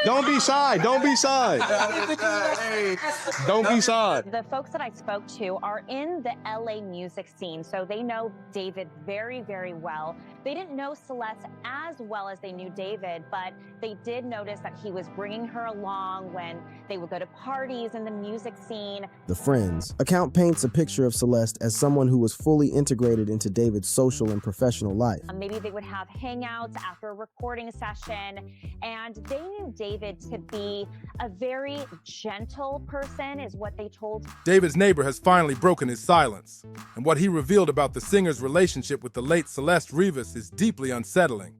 Don't be shy. Don't be shy. Don't be shy. The folks that I spoke to are in the LA music scene, so they know David very, very well. They didn't know Celeste as well as they knew David, but they did notice that he was bringing her along when they would go to parties in the music scene. The Friends account paints a picture of Celeste as someone who was fully integrated into David's social and professional life. Maybe they would have hangouts after a recording session, and they knew David to be a very gentle person, is what they told. David's neighbor has finally broken his silence, and what he revealed about the singer's relationship with the late Celeste Rivas is deeply unsettling.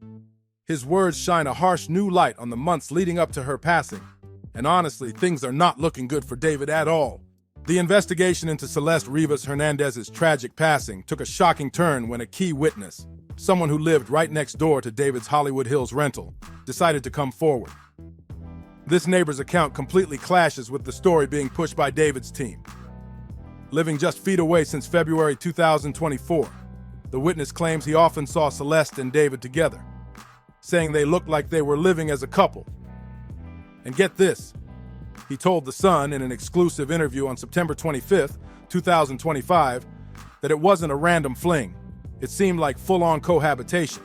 His words shine a harsh new light on the months leading up to her passing, and honestly, things are not looking good for David at all. The investigation into Celeste Rivas Hernandez's tragic passing took a shocking turn when a key witness, someone who lived right next door to David's Hollywood Hills rental, decided to come forward. This neighbor's account completely clashes with the story being pushed by David's team. Living just feet away since February 2024, the witness claims he often saw Celeste and David together, saying they looked like they were living as a couple. And get this, he told The Sun in an exclusive interview on September 25th, 2025, that it wasn't a random fling. It seemed like full-on cohabitation.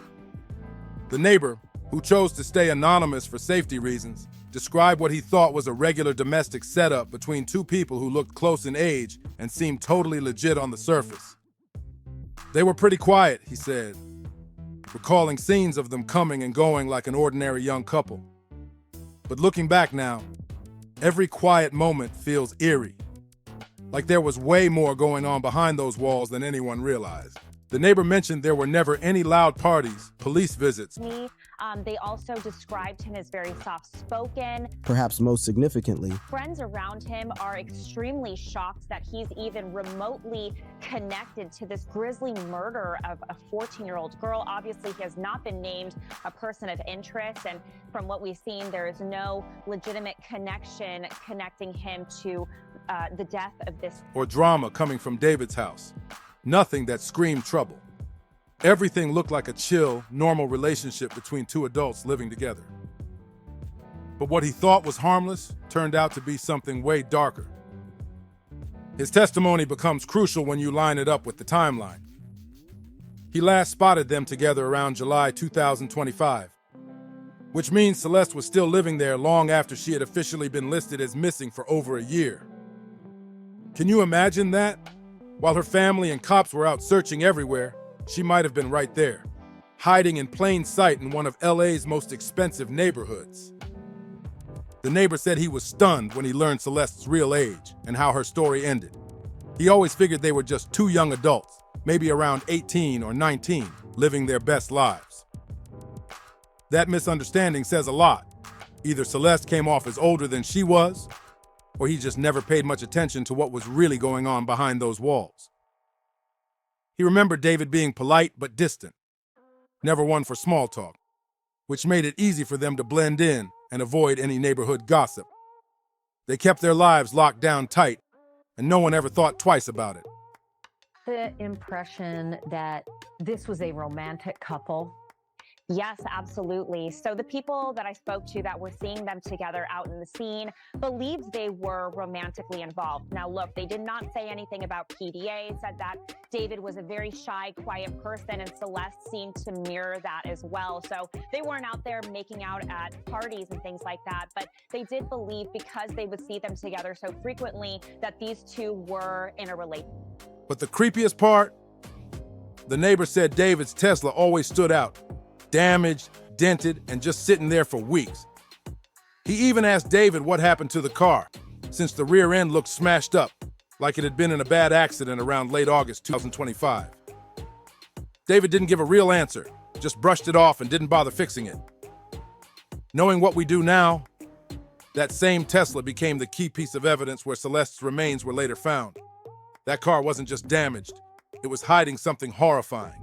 The neighbor, who chose to stay anonymous for safety reasons, described what he thought was a regular domestic setup between two people who looked close in age and seemed totally legit on the surface. They were pretty quiet, he said, recalling scenes of them coming and going like an ordinary young couple. But looking back now, every quiet moment feels eerie, like there was way more going on behind those walls than anyone realized. The neighbor mentioned there were never any loud parties, police visits. They also described him as very soft-spoken. Perhaps most significantly, friends around him are extremely shocked that he's even remotely connected to this grisly murder of a 14-year-old girl. Obviously, he has not been named a person of interest, and from what we've seen, there is no legitimate connection connecting him to the death of this. Or drama coming from David's house. Nothing that screamed trouble. Everything looked like a chill, normal relationship between two adults living together. But what he thought was harmless turned out to be something way darker. His testimony becomes crucial when you line it up with the timeline. He last spotted them together around July 2025, which means Celeste was still living there long after she had officially been listed as missing for over a year. Can you imagine that? While her family and cops were out searching everywhere, she might have been right there, hiding in plain sight in one of LA's most expensive neighborhoods. The neighbor said he was stunned when he learned Celeste's real age and how her story ended. He always figured they were just two young adults, maybe around 18 or 19, living their best lives. That misunderstanding says a lot. Either Celeste came off as older than she was, or he just never paid much attention to what was really going on behind those walls. He remembered David being polite but distant, never one for small talk, which made it easy for them to blend in and avoid any neighborhood gossip. They kept their lives locked down tight, and no one ever thought twice about it. The impression that this was a romantic couple. Yes, absolutely. So the people that I spoke to that were seeing them together out in the scene believed they were romantically involved. Now, look, they did not say anything about PDA, said that David was a very shy, quiet person, and Celeste seemed to mirror that as well. So they weren't out there making out at parties and things like that, but they did believe, because they would see them together so frequently, that these two were in a relationship. But the creepiest part? The neighbor said David's Tesla always stood out. Damaged, dented, and just sitting there for weeks. He even asked David what happened to the car, since the rear end looked smashed up, like it had been in a bad accident around late August 2025. David didn't give a real answer, just brushed it off and didn't bother fixing it. Knowing what we do now, that same Tesla became the key piece of evidence where Celeste's remains were later found. That car wasn't just damaged, it was hiding something horrifying.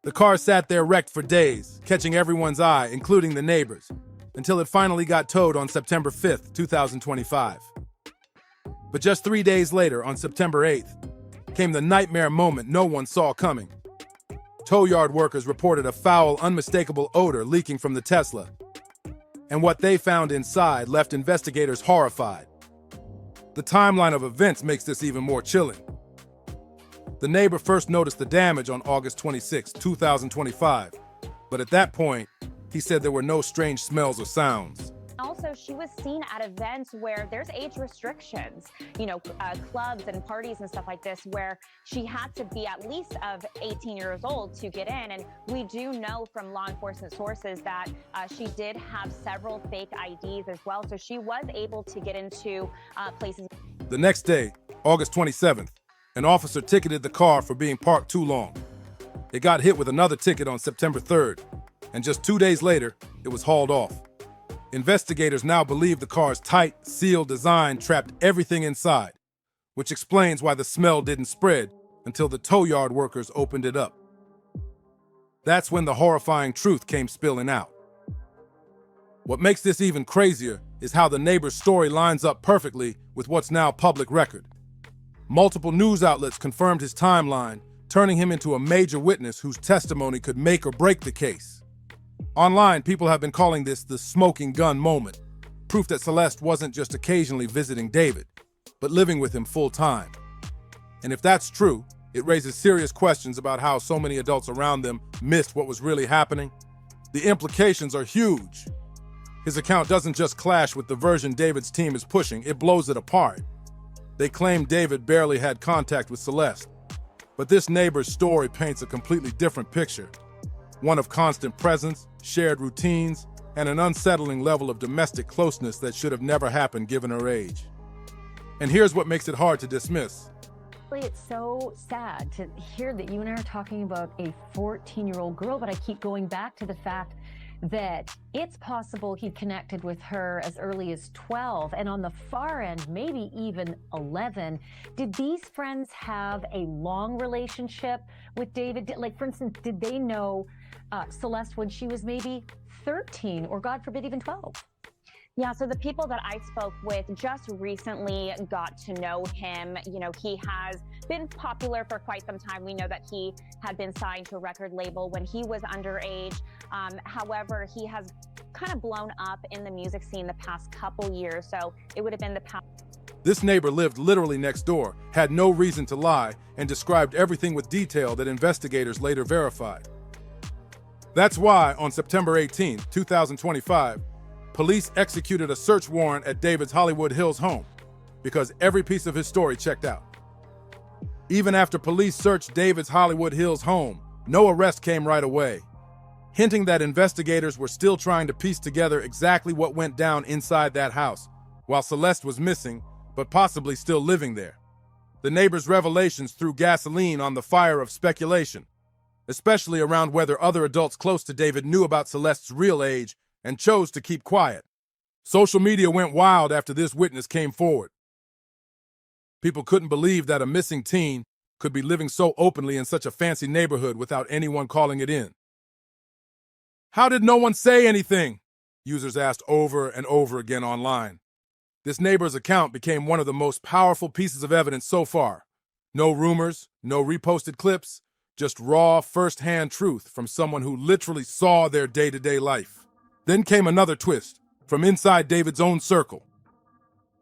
The car sat there wrecked for days, catching everyone's eye, including the neighbors, until it finally got towed on September 5th, 2025. But just 3 days later, on September 8th, came the nightmare moment no one saw coming. Tow yard workers reported a foul, unmistakable odor leaking from the Tesla. and what they found inside left investigators horrified. The timeline of events makes this even more chilling. The neighbor first noticed the damage on August 26, 2025, but at that point, he said there were no strange smells or sounds. Also, she was seen at events where there's age restrictions, clubs and parties and stuff like this, where she had to be at least of 18 years old to get in. And we do know from law enforcement sources that she did have several fake IDs as well. So she was able to get into places. The next day, August 27th, an officer ticketed the car for being parked too long. It got hit with another ticket on September 3rd, and just 2 days later, it was hauled off. Investigators now believe the car's tight, sealed design trapped everything inside, which explains why the smell didn't spread until the tow yard workers opened it up. That's when the horrifying truth came spilling out. What makes this even crazier is how the neighbor's story lines up perfectly with what's now public record. Multiple news outlets confirmed his timeline, turning him into a major witness whose testimony could make or break the case. Online, people have been calling this the smoking gun moment, proof that Celeste wasn't just occasionally visiting David, but living with him full time. And if that's true, it raises serious questions about how so many adults around them missed what was really happening. The implications are huge. His account doesn't just clash with the version David's team is pushing, it blows it apart. They claim David barely had contact with Celeste, but this neighbor's story paints a completely different picture. One of constant presence, shared routines, and an unsettling level of domestic closeness that should have never happened given her age. And here's what makes it hard to dismiss. It's so sad to hear that you and I are talking about a 14-year-old girl, but I keep going back to the fact that it's possible he connected with her as early as 12, and on the far end, maybe even 11. Did these friends have a long relationship with David? Like, for instance, did they know Celeste when she was maybe 13 or, God forbid, even 12? Yeah, so the people that I spoke with just recently got to know him. He has been popular for quite some time. We know that he had been signed to a record label when he was underage. However, he has kind of blown up in the music scene the past couple years, so it would have been the past. This neighbor lived literally next door, had no reason to lie, and described everything with detail that investigators later verified. That's why, on September 18, 2025, police executed a search warrant at David's Hollywood Hills home because every piece of his story checked out. Even after police searched David's Hollywood Hills home, no arrest came right away, hinting that investigators were still trying to piece together exactly what went down inside that house, while Celeste was missing, but possibly still living there. The neighbor's revelations threw gasoline on the fire of speculation, especially around whether other adults close to David knew about Celeste's real age and chose to keep quiet. Social media went wild after this witness came forward. People couldn't believe that a missing teen could be living so openly in such a fancy neighborhood without anyone calling it in. How did no one say anything? Users asked over and over again online. This neighbor's account became one of the most powerful pieces of evidence so far. No rumors, no reposted clips, just raw, first-hand truth from someone who literally saw their day-to-day life. Then came another twist from inside David's own circle.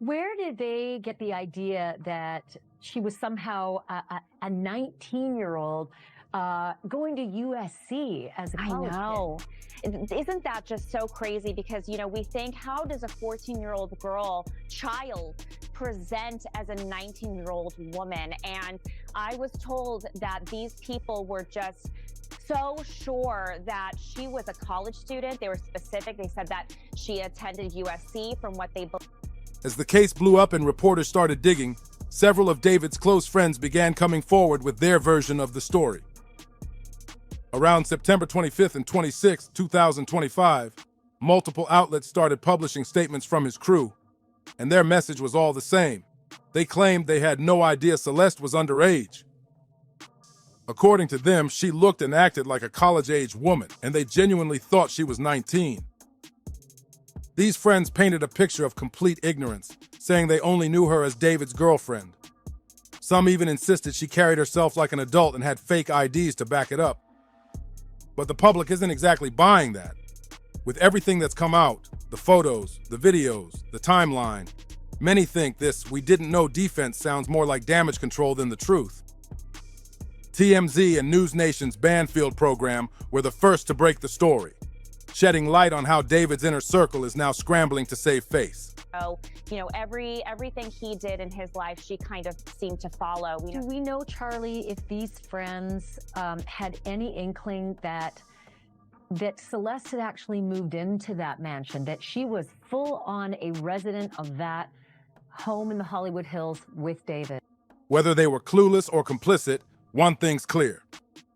Where did they get the idea that she was somehow a 19-year-old going to USC as a college kid? I know. Isn't that just so crazy? Because, we think, how does a 14-year-old child present as a 19-year-old woman? And I was told that these people were just so sure that she was a college student. They were specific. They said that she attended USC from what they believed. As the case blew up and reporters started digging, several of David's close friends began coming forward with their version of the story. Around September 25th and 26th, 2025, multiple outlets started publishing statements from his crew, and their message was all the same. They claimed they had no idea Celeste was underage. According to them, she looked and acted like a college-age woman, and they genuinely thought she was 19. These friends painted a picture of complete ignorance, saying they only knew her as David's girlfriend. Some even insisted she carried herself like an adult and had fake IDs to back it up. But the public isn't exactly buying that. With everything that's come out, the photos, the videos, the timeline, many think this "we didn't know" defense sounds more like damage control than the truth. TMZ and News Nation's Banfield program were the first to break the story, shedding light on how David's inner circle is now scrambling to save face. So, everything he did in his life, she kind of seemed to follow. Do we know, Charlie, if these friends had any inkling that Celeste had actually moved into that mansion, that she was full on a resident of that home in the Hollywood Hills with David? Whether they were clueless or complicit, one thing's clear.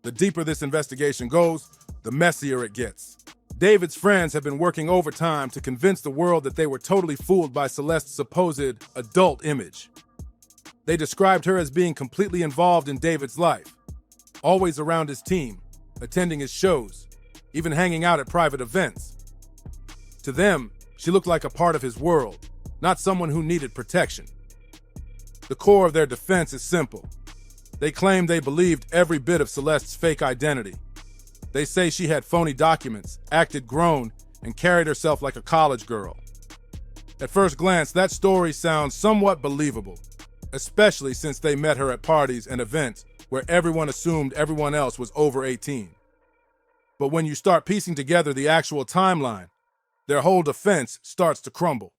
The deeper this investigation goes, the messier it gets. David's friends have been working overtime to convince the world that they were totally fooled by Celeste's supposed adult image. They described her as being completely involved in David's life, always around his team, attending his shows, even hanging out at private events. To them, she looked like a part of his world, not someone who needed protection. The core of their defense is simple. They claim they believed every bit of Celeste's fake identity. They say she had phony documents, acted grown, and carried herself like a college girl. At first glance, that story sounds somewhat believable, especially since they met her at parties and events where everyone assumed everyone else was over 18. But when you start piecing together the actual timeline, their whole defense starts to crumble.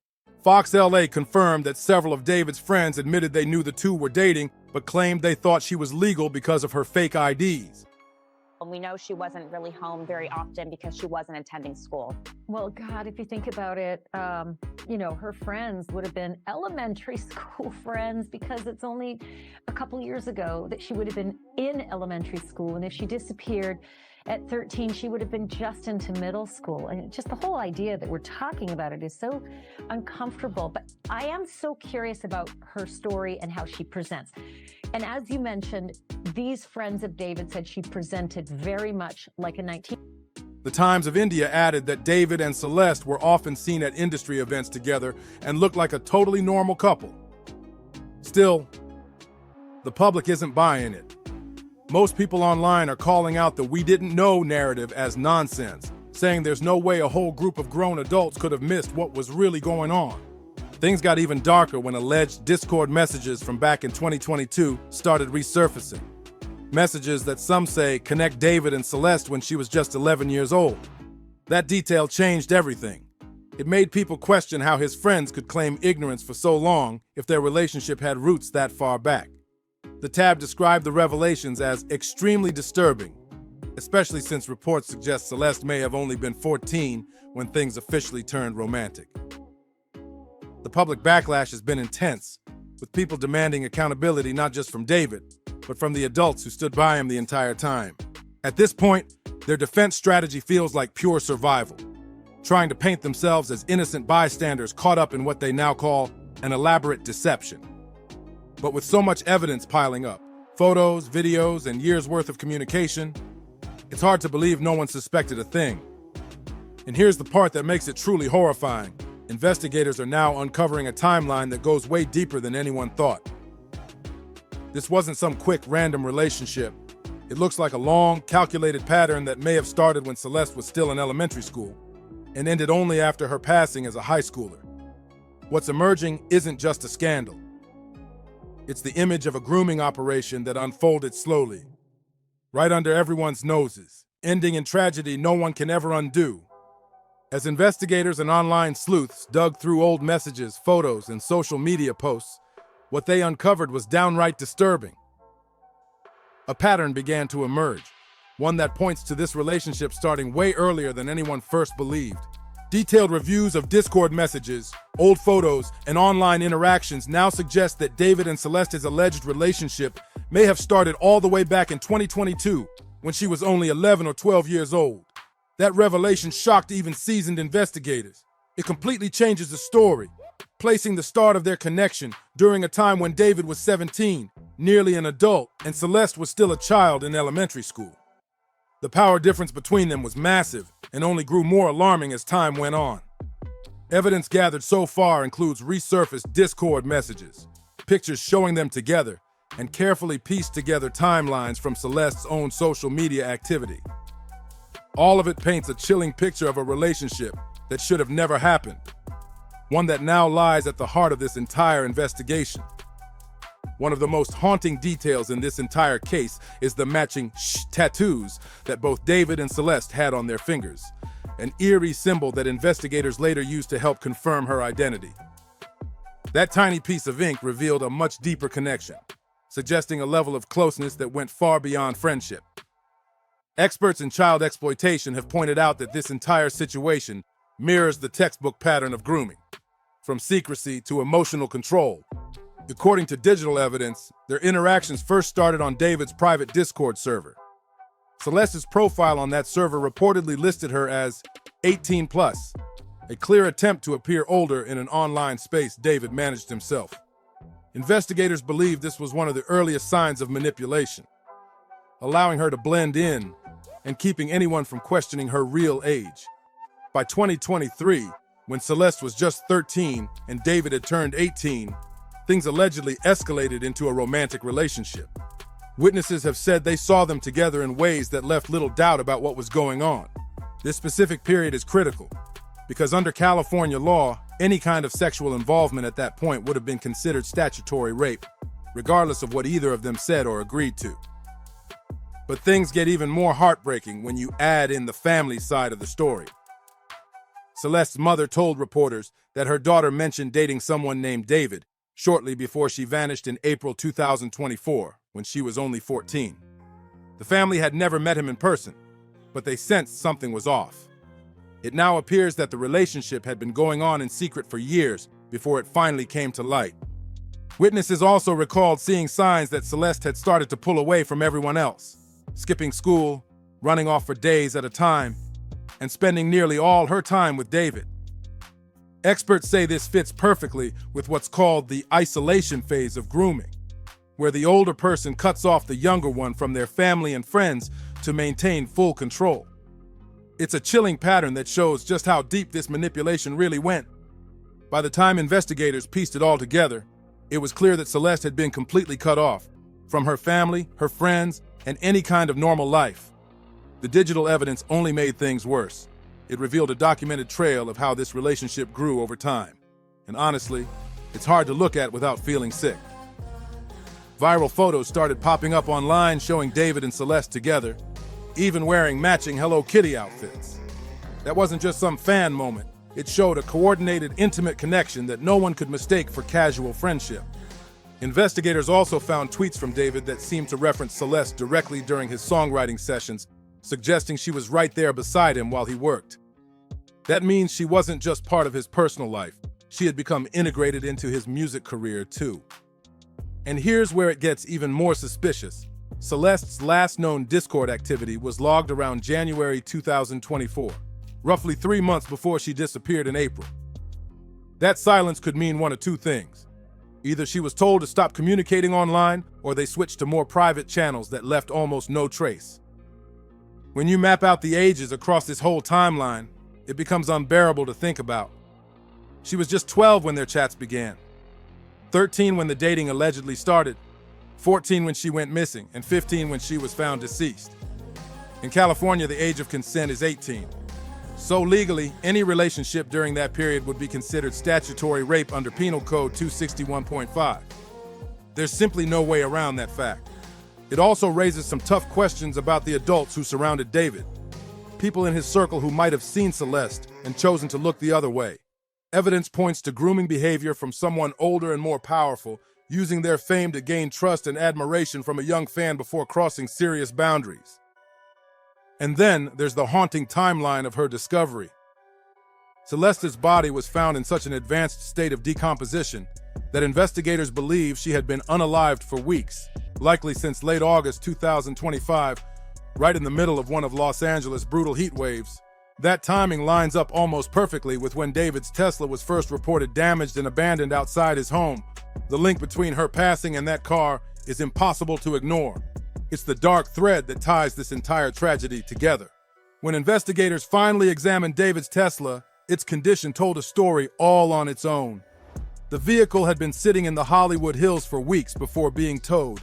Fox LA confirmed that several of David's friends admitted they knew the two were dating, but claimed they thought she was legal because of her fake IDs. We know she wasn't really home very often because she wasn't attending school. Well, God, if you think about it, her friends would have been elementary school friends, because it's only a couple years ago that she would have been in elementary school. And if she disappeared at 13, she would have been just into middle school. And just the whole idea that we're talking about it is so uncomfortable. But I am so curious about her story and how she presents. And as you mentioned, these friends of David said she presented very much like a 19. The Times of India added that David and Celeste were often seen at industry events together and looked like a totally normal couple. Still, the public isn't buying it. Most people online are calling out the "we didn't know" narrative as nonsense, saying there's no way a whole group of grown adults could have missed what was really going on. Things got even darker when alleged Discord messages from back in 2022 started resurfacing. Messages that some say connect David and Celeste when she was just 11 years old. That detail changed everything. It made people question how his friends could claim ignorance for so long if their relationship had roots that far back. The tab described the revelations as extremely disturbing, especially since reports suggest Celeste may have only been 14 when things officially turned romantic. The public backlash has been intense, with people demanding accountability not just from David, but from the adults who stood by him the entire time. At this point, their defense strategy feels like pure survival, trying to paint themselves as innocent bystanders caught up in what they now call an elaborate deception. But with so much evidence piling up, photos, videos, and years' worth of communication, it's hard to believe no one suspected a thing. And here's the part that makes it truly horrifying. Investigators are now uncovering a timeline that goes way deeper than anyone thought. This wasn't some quick, random relationship. It looks like a long, calculated pattern that may have started when Celeste was still in elementary school and ended only after her passing as a high schooler. What's emerging isn't just a scandal. It's the image of a grooming operation that unfolded slowly, right under everyone's noses, ending in tragedy no one can ever undo. As investigators and online sleuths dug through old messages, photos, and social media posts, what they uncovered was downright disturbing. A pattern began to emerge, one that points to this relationship starting way earlier than anyone first believed. Detailed reviews of Discord messages, old photos, and online interactions now suggest that David and Celeste's alleged relationship may have started all the way back in 2022, when she was only 11 or 12 years old. That revelation shocked even seasoned investigators. It completely changes the story, placing the start of their connection during a time when David was 17, nearly an adult, and Celeste was still a child in elementary school. The power difference between them was massive and only grew more alarming as time went on. Evidence gathered so far includes resurfaced Discord messages, pictures showing them together, and carefully pieced together timelines from Celeste's own social media activity. All of it paints a chilling picture of a relationship that should have never happened, one that now lies at the heart of this entire investigation. One of the most haunting details in this entire case is the matching tattoos that both David and Celeste had on their fingers, an eerie symbol that investigators later used to help confirm her identity. That tiny piece of ink revealed a much deeper connection, suggesting a level of closeness that went far beyond friendship. Experts in child exploitation have pointed out that this entire situation mirrors the textbook pattern of grooming, from secrecy to emotional control. According to digital evidence, their interactions first started on David's private Discord server. Celeste's profile on that server reportedly listed her as 18 plus, a clear attempt to appear older in an online space David managed himself. Investigators believe this was one of the earliest signs of manipulation, allowing her to blend in and keeping anyone from questioning her real age. By 2023, when Celeste was just 13 and David had turned 18, things allegedly escalated into a romantic relationship. Witnesses have said they saw them together in ways that left little doubt about what was going on. This specific period is critical because under California law, any kind of sexual involvement at that point would have been considered statutory rape, regardless of what either of them said or agreed to. But things get even more heartbreaking when you add in the family side of the story. Celeste's mother told reporters that her daughter mentioned dating someone named David shortly before she vanished in April 2024, when she was only 14. The family had never met him in person, but they sensed something was off. It now appears that the relationship had been going on in secret for years before it finally came to light. Witnesses also recalled seeing signs that Celeste had started to pull away from everyone else, skipping school, running off for days at a time, and spending nearly all her time with David. Experts say this fits perfectly with what's called the isolation phase of grooming, where the older person cuts off the younger one from their family and friends to maintain full control. It's a chilling pattern that shows just how deep this manipulation really went. By the time investigators pieced it all together, it was clear that Celeste had been completely cut off from her family, her friends, and any kind of normal life. The digital evidence only made things worse. It revealed a documented trail of how this relationship grew over time. And honestly, it's hard to look at without feeling sick. Viral photos started popping up online showing David and Celeste together, even wearing matching Hello Kitty outfits. That wasn't just some fan moment. It showed a coordinated, intimate connection that no one could mistake for casual friendship. Investigators also found tweets from David that seemed to reference Celeste directly during his songwriting sessions, suggesting she was right there beside him while he worked. That means she wasn't just part of his personal life. She had become integrated into his music career too. And here's where it gets even more suspicious. Celeste's last known Discord activity was logged around January 2024, roughly 3 months before she disappeared in April. That silence could mean one of two things. Either she was told to stop communicating online, or they switched to more private channels that left almost no trace. When you map out the ages across this whole timeline, it becomes unbearable to think about. She was just 12 when their chats began, 13 when the dating allegedly started, 14 when she went missing, and 15 when she was found deceased. In California, the age of consent is 18. So legally, any relationship during that period would be considered statutory rape under Penal Code 261.5. There's simply no way around that fact. It also raises some tough questions about the adults who surrounded David. People in his circle who might have seen Celeste and chosen to look the other way. Evidence points to grooming behavior from someone older and more powerful, using their fame to gain trust and admiration from a young fan before crossing serious boundaries. And then there's the haunting timeline of her discovery. Celeste's body was found in such an advanced state of decomposition that investigators believe she had been unalived for weeks, likely since late August 2025, right in the middle of one of Los Angeles' brutal heat waves. That timing lines up almost perfectly with when David's Tesla was first reported damaged and abandoned outside his home. The link between her passing and that car is impossible to ignore. It's the dark thread that ties this entire tragedy together. When investigators finally examined David's Tesla, its condition told a story all on its own. The vehicle had been sitting in the Hollywood Hills for weeks before being towed,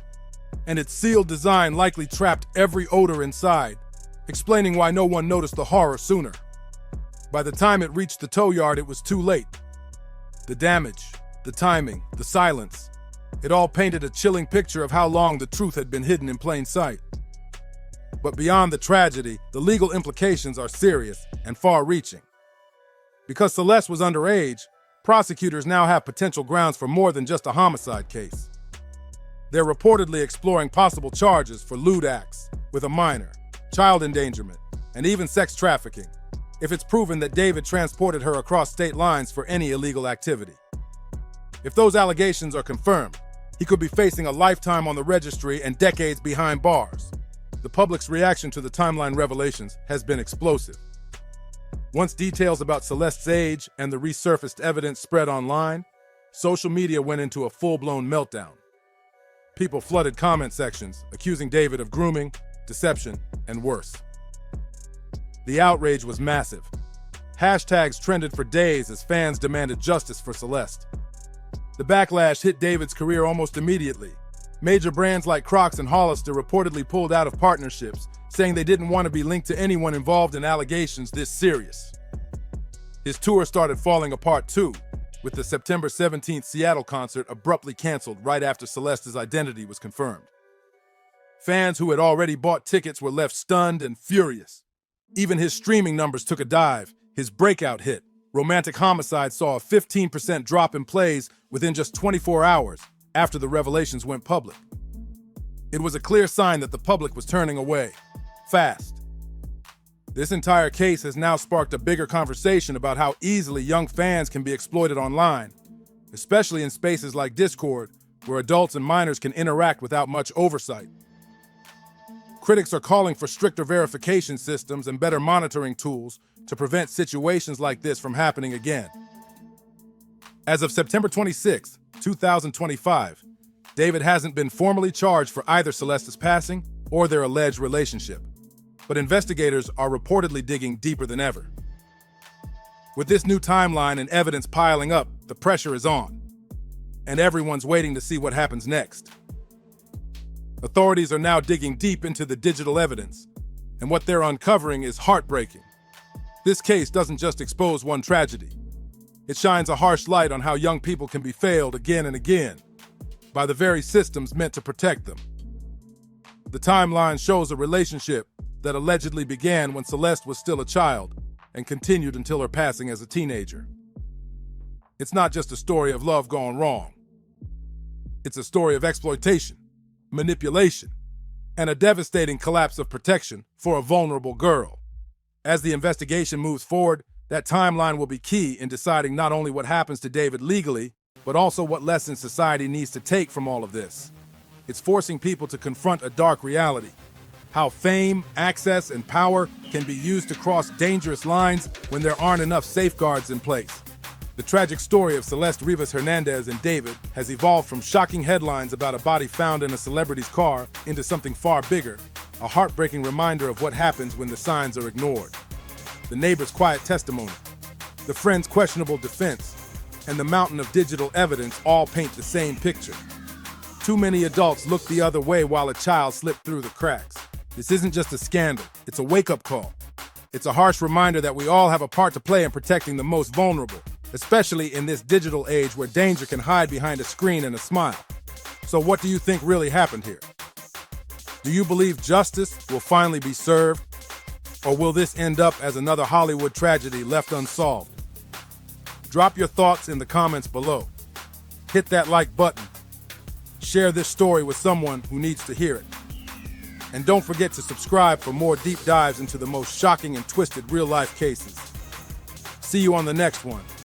and its sealed design likely trapped every odor inside. explaining why no one noticed the horror sooner. By the time it reached the tow yard, it was too late. The damage, the timing, the silence, it all painted a chilling picture of how long the truth had been hidden in plain sight. But beyond the tragedy, the legal implications are serious and far-reaching. Because Celeste was underage, prosecutors now have potential grounds for more than just a homicide case. They're reportedly exploring possible charges for lewd acts with a minor, child endangerment, and even sex trafficking, if it's proven that David transported her across state lines for any illegal activity. If those allegations are confirmed, he could be facing a lifetime on the registry and decades behind bars. The public's reaction to the timeline revelations has been explosive. Once details about Celeste's age and the resurfaced evidence spread online, social media went into a full-blown meltdown. People flooded comment sections, accusing David of grooming, deception, and worse. The outrage was massive. Hashtags trended for days as fans demanded justice for Celeste. The backlash hit David's career almost immediately. Major brands like Crocs and Hollister reportedly pulled out of partnerships, saying they didn't want to be linked to anyone involved in allegations this serious. His tour started falling apart too, with the September 17th Seattle concert abruptly canceled right after Celeste's identity was confirmed. Fans who had already bought tickets were left stunned and furious. Even his streaming numbers took a dive. His breakout hit, Romantic Homicide, saw a 15% drop in plays within just 24 hours after the revelations went public. It was a clear sign that the public was turning away, fast. This entire case has now sparked a bigger conversation about how easily young fans can be exploited online, especially in spaces like Discord, where adults and minors can interact without much oversight. Critics are calling for stricter verification systems and better monitoring tools to prevent situations like this from happening again. As of September 26, 2025, David hasn't been formally charged for either Celeste's passing or their alleged relationship, but investigators are reportedly digging deeper than ever. With this new timeline and evidence piling up, the pressure is on, and everyone's waiting to see what happens next. Authorities are now digging deep into the digital evidence, and what they're uncovering is heartbreaking. This case doesn't just expose one tragedy. It shines a harsh light on how young people can be failed again and again by the very systems meant to protect them. The timeline shows a relationship that allegedly began when Celeste was still a child and continued until her passing as a teenager. It's not just a story of love gone wrong. It's a story of exploitation, manipulation, and a devastating collapse of protection for a vulnerable girl. As the investigation moves forward, that timeline will be key in deciding not only what happens to David legally, but also what lessons society needs to take from all of this. It's forcing people to confront a dark reality: how fame, access, and power can be used to cross dangerous lines when there aren't enough safeguards in place. The tragic story of Celeste Rivas Hernandez and David has evolved from shocking headlines about a body found in a celebrity's car into something far bigger, a heartbreaking reminder of what happens when the signs are ignored. The neighbor's quiet testimony, the friend's questionable defense, and the mountain of digital evidence all paint the same picture. Too many adults look the other way while a child slipped through the cracks. This isn't just a scandal, it's a wake-up call. It's a harsh reminder that we all have a part to play in protecting the most vulnerable, especially in this digital age where danger can hide behind a screen and a smile. So what do you think really happened here? Do you believe justice will finally be served? Or will this end up as another Hollywood tragedy left unsolved? Drop your thoughts in the comments below. Hit that like button. Share this story with someone who needs to hear it. And don't forget to subscribe for more deep dives into the most shocking and twisted real-life cases. See you on the next one.